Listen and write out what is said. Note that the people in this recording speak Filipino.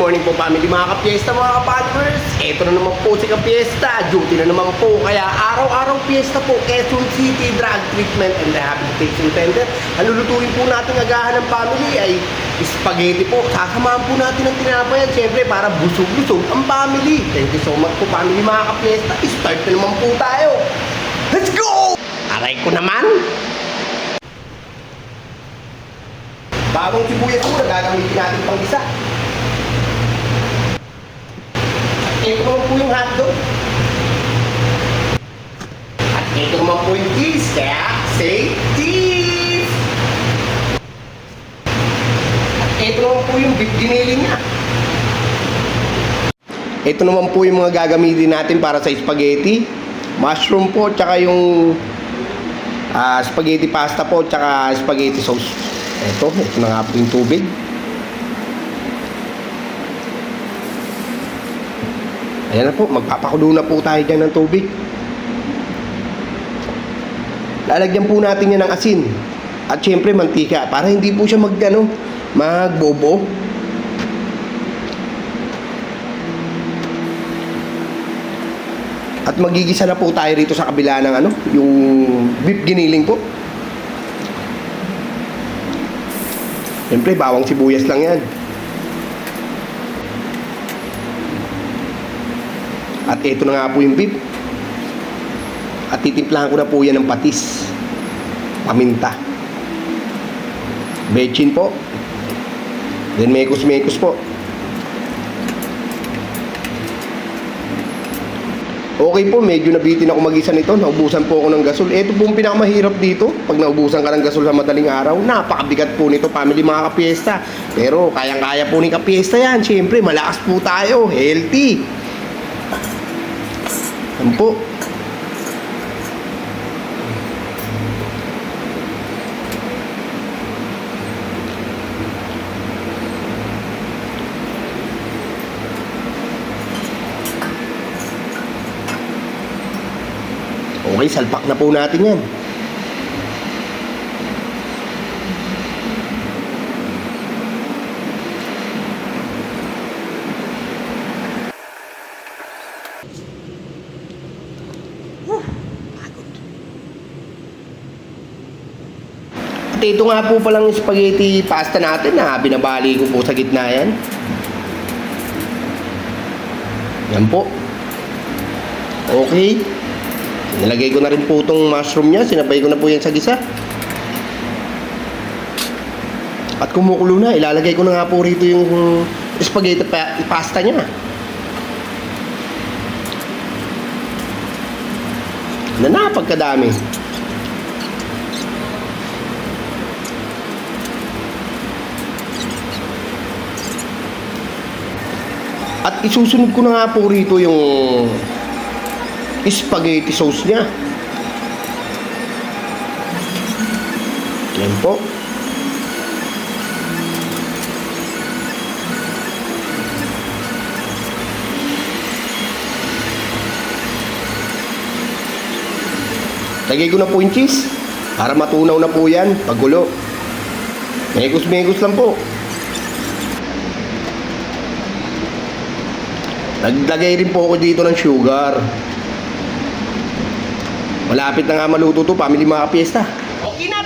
morning po family mga kapiesta, mga ka-followers. Ito na naman po si kapiesta, duty na naman po. Kaya araw-araw fiesta po, Quezon City Drug Treatment and Rehabilitation Center. Ang lulutuin po natin agahan ng family ay spaghetti po. Sasamahan po natin ng tinapayan, siyempre para busog-busog ang family. Thank you so much po family mga kapiesta. Start na naman po tayo. Let's go! Aray ko naman! Bagong sibuyas po na gagamitin natin pang isa. Ito naman po yung hotdog. At ito naman po yung cheese. Kaya, say cheese! At ito naman po yung beef ginili niya. Ito naman po yung mga gagamitin natin para sa spaghetti. Mushroom po, tsaka yung spaghetti pasta po, tsaka spaghetti sauce. Ito na nga po yung tubig. Ayan na po, magpapakulo na po tayo dyan ng tubig. Lalagyan po natin yan ng asin. At syempre mantika, para hindi po siya magbobo. At magigisa na po tayo rito sa kabila ng yung beef giniling po. Siyempre, bawang sibuyas lang yan. At ito na nga po yung beef. At titimplahan ko na po yan ng patis. Paminta. Bechin po. Then mekos-mekos po. Okay po, medyo nabitin ako mag-isa nito. Naubusan po ako ng gasol. Ito po yung pinakamahirap dito. Pag naubusan ka ng gasol sa madaling araw, napakabigat po nito, family mga kapiesta. Pero kayang-kaya po ni kapiesta yan. Siyempre, malakas po tayo. Healthy. Yan po. Okay, salpak na po natin yan. At ito nga po palang spaghetti pasta natin na binabali ko po sa gitna yan. Yan po. Okay. Nilagay ko na rin po itong mushroom niya. Sinabay ko na po yan sa gisa. At kumukulo na. Ilalagay ko na nga po rito yung spaghetti pasta niya. Na napagkadami. At isusunod ko na nga po rito yung spaghetti sauce niya. Yan po. Lagay ko na po yung cheese para matunaw na po yan paggulo. Megos-megos lang po. Naglagay rin po ako dito ng sugar. Malapit na nga maluto to, family mga kapiesta. Okay na,